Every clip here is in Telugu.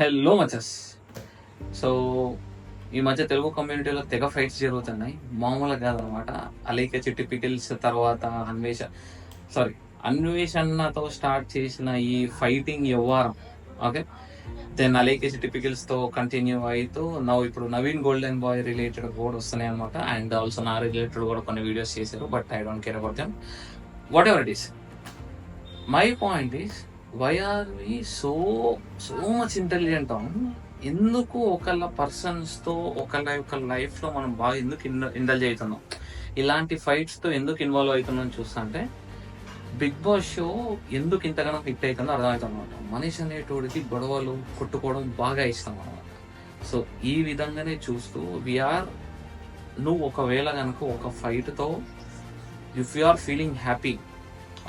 హలో మచస్. సో ఈ మధ్య తెలుగు కమ్యూనిటీలో తెగ ఫైట్స్ జరుగుతున్నాయి. మామూలుగా కాదనమాట. అలీక చిట్టి పికిల్స్ తర్వాత అన్వేషణతో స్టార్ట్ చేసిన ఈ ఫైటింగ్ వ్యవహారం. ఓకే, దెన్ అలీక చిట్టి పికిల్స్తో కంటిన్యూ అవుతూ ఇప్పుడు నవీన్ గోల్డెన్ బాయ్ రిలేటెడ్ కూడా వస్తున్నాయి అనమాట. అండ్ ఆల్సో నా రిలేటెడ్ కూడా కొన్ని వీడియోస్ చేశారు, but I don't care about them. Whatever it is, my point is why are we so much intelligent on ఎందుకు ఒకళ్ళ పర్సన్స్తో ఒకళ్ళ లైఫ్లో మనం బాగా ఎందుకు ఇండల్జ్ అవుతున్నాం, ఇలాంటి ఫైట్స్తో ఎందుకు ఇన్వాల్వ్ అవుతున్నాం చూస్తా అంటే బిగ్ బాస్ షో ఎందుకు ఇంతగానో హిట్ అవుతుందో అర్థమవుతుంది అనమాట. మనిషి అనేటోడికి గొడవలు కొట్టుకోవడం బాగా ఇష్టం అనమాట. సో ఈ విధంగానే చూస్తూ నువ్వు ఒకవేళ కనుక ఒక ఫైట్తో if you are feeling happy,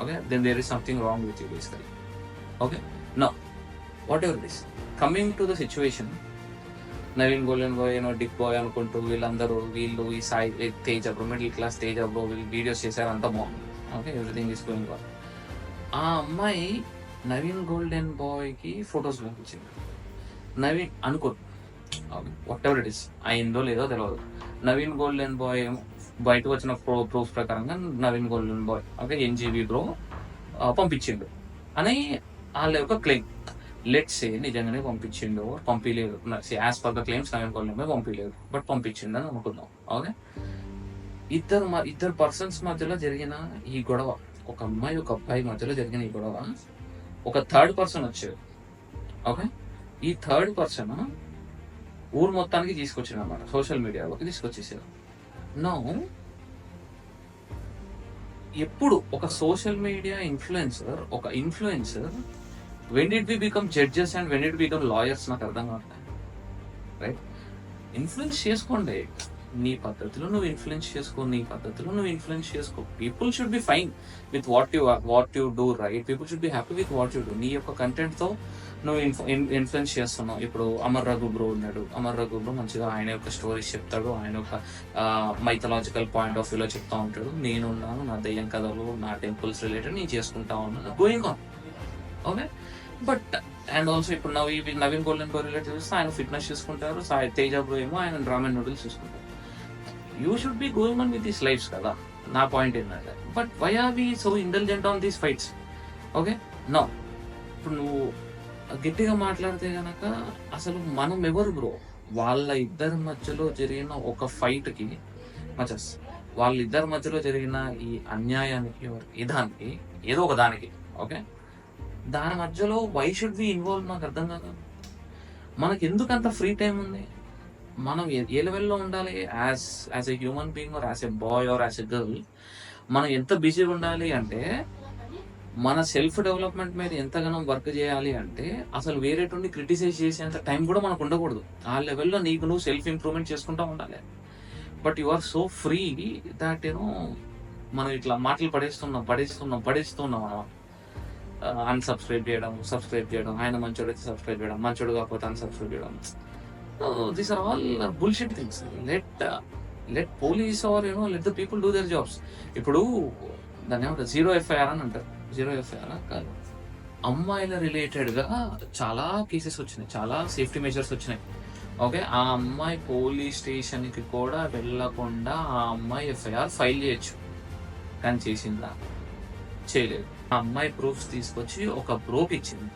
okay, then there is something wrong with you basically. Okay, now whatever it is, coming to the situation, Naveen golden boy dick boy అనుకుంటూ వీళ్ళు ఈ Sai Teja bro, middle class Teja bro వీళ్ళు వీడియోస్ చేశారు, అంతా బాగుంది. Okay, everything is going on. ఆ అమ్మాయి నవీన్ గోల్డెన్ బాయ్కి ఫొటోస్ పంపించింది. నవీన్ అనుకో, వాట్ ఎవర్ ఇట్ ఇస్, అయిందో లేదో తెలియదు. నవీన్ గోల్డెన్ బాయ్ బయట వచ్చిన ప్రూఫ్ ప్రకారంగా Naveen golden boy okay NGB bro పంపించిండు అని వాళ్ళ యొక్క క్లెయిమ్. లెట్స్ సే నిజంగానే పంపించిండు, పంపించలేదు, as per the claims Naveen golden boy పంపించలేదు, బట్ పంపించిండు అని అనుకుందాం. ఓకే, ఇద్దరు పర్సన్స్ మధ్యలో జరిగిన ఈ గొడవ, ఒక అమ్మాయి ఒక అబ్బాయి మధ్యలో జరిగిన ఈ గొడవ ఒక థర్డ్ పర్సన్ వచ్చాడు. ఓకే, ఈ థర్డ్ పర్సన్ ఊరు మొత్తానికి తీసుకొచ్చాడు అన్నమాట, సోషల్ మీడియాలోకి తీసుకొచ్చేసాడు. నో, ఎప్పుడు ఒక social media influencer when it we become judges and when it become lawyers నాకు అర్థం కావట్లేదు. రైట్, ఇన్ఫ్లుయెన్స్ చేసుకోండి, నీ పద్ధతిలో నువ్వు ఇన్ఫ్లుయెన్స్ చేసుకో. People should be fine with what you do, right? People should be happy with what you do. నీ యొక్క కంటెంట్తో నువ్వు ఇన్ఫ్లుయెన్స్ చేస్తున్నావు. ఇప్పుడు అమర్ రఘు బ్రో ఉన్నాడు, అమర్ రఘు బ్రో మంచిగా ఆయన యొక్క స్టోరీస్ చెప్తాడు, ఆయన యొక్క మైథలాజికల్ పాయింట్ ఆఫ్ వ్యూలో చెప్తా ఉంటాడు. నేనున్నాను, నా దెయ్యం కథలు, నా టెంపుల్స్ రిలేటెడ్ నేను చేసుకుంటా ఉన్నాను, going on. Okay, but and also ఇప్పుడు నవీన్ గోల్డెన్ బాయ్ రిలేటెడ్ చూస్తే ఆయన ఫిట్నెస్ చూసుకుంటారు, తేజ బ్రో ఏమో ఆయన రామెన్ నూడిల్స్ చూసుకుంటారు. You should be going on with these lives కదా, నా పాయింట్ ఏంటంటే. But why are we so intelligent on these fights? Okay, no, ఇప్పుడు నువ్వు గట్టిగా మాట్లాడితే గనక అసలు మనం ఎవరు బ్రో? వాళ్ళిద్దరి మధ్యలో జరిగిన ఒక ఫైట్కి మచస్, వాళ్ళిద్దరి మధ్యలో జరిగిన ఈ అన్యాయానికి ఇదానికి ఏదో ఒక దానికి, ఓకే, దాని మధ్యలో వై షుడ్ బి ఇన్వాల్వ్ నాకు అర్థం కాదు. మనకి ఎందుకు అంత ఫ్రీ టైం ఉంది? మనం ఏ లెవెల్లో ఉండాలి as a human being or as a boy or as a girl? మనం ఎంత బిజీగా ఉండాలి అంటే మన సెల్ఫ్ డెవలప్మెంట్ మీద ఎంతగానో వర్క్ చేయాలి అంటే అసలు వేరేటువంటి క్రిటిసైజ్ చేసేంత టైం కూడా మనకు ఉండకూడదు. ఆ లెవెల్లో నీకు నువ్వు సెల్ఫ్ ఇంప్రూవ్మెంట్ చేసుకుంటూ ఉండాలి. But you are so free that మనం ఇట్లా మాటలు పడేస్తున్నాం మనం. అన్సబ్స్క్రైబ్ చేయడం, ఆయన మంచోడు అయితే సబ్స్క్రైబ్ చేయడం, మంచోడు కాకపోతే అన్సబ్స్క్రైబ్ చేయడం. These are all bullshit things. Let police or let the people do their jobs. ఇప్పుడు దాన్ని ఏమంటారు, జీరో ఎఫ్ఐఆర్ అని అంటారు. జీరో ఎఫ్ఐఆర్ కాదు, అమ్మాయిల రిలేటెడ్గా చాలా కేసెస్ వచ్చినాయి, చాలా సేఫ్టీ మెజర్స్ వచ్చినాయి. ఓకే, ఆ అమ్మాయి పోలీస్ స్టేషన్కి కూడా వెళ్ళకుండా ఆ అమ్మాయి ఎఫ్ఐఆర్ ఫైల్ చేయొచ్చు, కానీ చేసిందా? చేయలేదు. ఆ అమ్మాయి ప్రూఫ్స్ తీసుకొచ్చి ఒక బ్రోకి ఇచ్చింది.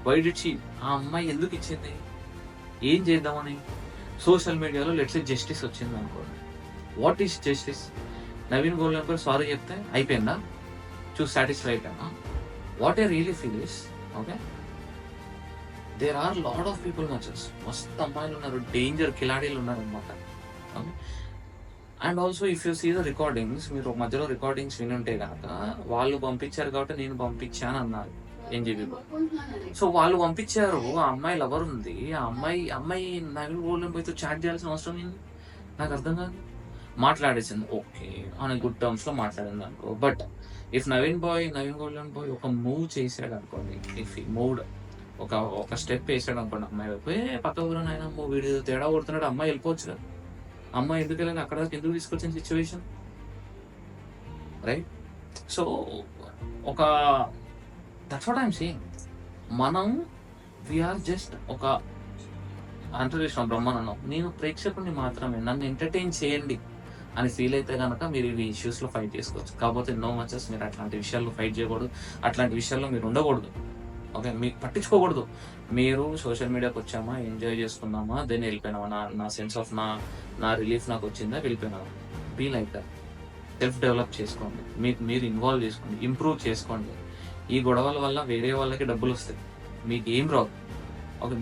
Why did she? ఆ అమ్మాయి ఎందుకు ఇచ్చింది? ఏం చేద్దామని? సోషల్ మీడియాలో లెట్స్ జస్టిస్ వచ్చింది అనుకోండి. What is justice? Naveen golden boy sorry చెప్తే అయిపోయిందా? చూసి సాటిస్ఫై అయిపోయినా? What I really feel is, okay, there are lot of people మచస్, మస్తు అమ్మాయిలు ఉన్నారు, డేంజర్ కిలాడీలు ఉన్నారు అనమాట. Okay, and also if you see the recordings, మీరు మధ్యలో రికార్డింగ్స్ వినుంటే కనుక వాళ్ళు పంపించారు కాబట్టి నేను పంపించాను అన్నారు ఎన్జీబీలో. సో వాళ్ళు పంపించారు, ఆ అమ్మాయి లవర్ ఉంది, ఆ అమ్మాయి నవీన్ గోల్డెన్ బాయ్తో చాట్ చేయాల్సిన అవసరం ఏంది? నాకు అర్థం కాదు. మాట్లాడేసింది, ఓకే, ఆన్ గుడ్ టర్మ్స్లో మాట్లాడింది అనుకో. But if Naveen golden bye ఒక మూవ్ చేశాడు అనుకోండి, ఇఫ్ ఈ మూడ్ ఒక స్టెప్ వేసాడు అనుకోండి, అమ్మాయి వైపు పక్క ఊరు ఆయన వీడియో తేడా కొడుతున్నాడు, అమ్మాయి వెళ్ళిపోవచ్చు కదా. అమ్మాయి ఎందుకు వెళ్ళాలి అక్కడ, ఎందుకు తీసుకొచ్చిన situation, right? So that's what I'm saying. మనం వీఆర్ జస్ట్ ఒక అంతరిక్షం బ్రహ్మానందం, నేను ప్రేక్షకుడిని మాత్రమే, నన్ను ఎంటర్టైన్ చేయండి అని ఫీల్ అయితే కనుక మీరు ఈ ఇష్యూస్లో ఫైట్ చేసుకోవచ్చు. కాకపోతే నో మచెస్ మీరు అట్లాంటి విషయాల్లో ఫైట్ చేయకూడదు, అట్లాంటి విషయాల్లో మీరు ఉండకూడదు. ఓకే, మీకు పట్టించుకోకూడదు. మీరు సోషల్ మీడియాకి వచ్చామా, ఎంజాయ్ చేసుకున్నామా, దెన్ వెళ్ళిపోయినామా, నా సెన్స్ ఆఫ్ నా రిలీఫ్ నాకు వచ్చిందా, వెళ్ళిపోయినామా. Be like that. Self develop చేసుకోండి, మీకు మీరు ఇన్వాల్వ్ చేసుకోండి, ఇంప్రూవ్ చేసుకోండి. ఈ గొడవల వల్ల వేరే వాళ్ళకి డబ్బులు వస్తాయి, మీకు ఏం రాదు. ఓకే,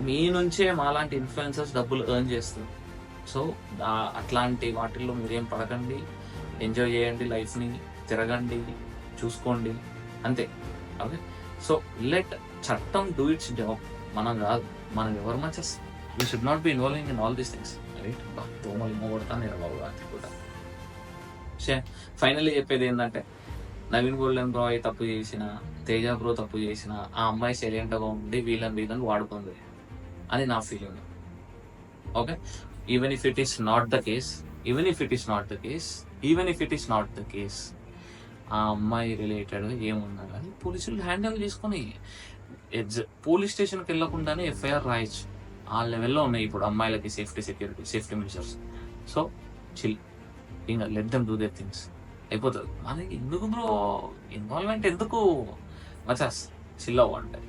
మీ నుంచే మాలాంటి ఇన్ఫ్లుయెన్సర్స్ డబ్బులు ఎర్న్ చేస్తారు. సో అట్లాంటి వాటిల్లో మీరేం పడకండి, ఎంజాయ్ చేయండి లైఫ్ని, తిరగండి, చూసుకోండి, అంతే. ఓకే, సో లెట్ చట్టం డూ ఇట్స్ జాబ్, మనం కాదు. మనం ఎవరు మచెస్, you should not be involving in all these things. Right, దోమలు ఇమ్మగొడతాను నేను బాబు రాత్రి కూడా. ఫైనల్లీ చెప్పేది ఏంటంటే, నవీన్ గోల్డెన్ బ్రో తప్పు చేసిన, తేజ బ్రో తప్పు చేసిన, ఆ అమ్మాయి సైలెంట్గా ఉండి వీళ్ళని వాడుకుంది అని నా feeling. Okay, even if it is not the case, ఆ అమ్మాయి రిలేటెడ్ ఏమున్నా కానీ పోలీసులు హ్యాండిల్ చేసుకొని పోలీస్ స్టేషన్కి వెళ్ళకుండానే ఎఫ్ఐఆర్ రాయొచ్చు. ఆ లెవెల్లో ఉన్నాయి ఇప్పుడు అమ్మాయిలకి సేఫ్టీ మెజర్స్. సో చిల్, ఇంకా let them do their things, అయిపోతుంది. మనకి ఎందుకు బ్రో ఇన్వాల్వ్మెంట్, ఎందుకు మచాస్, చిల్ అవ్వండి,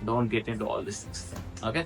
don't get into all these things. Okay.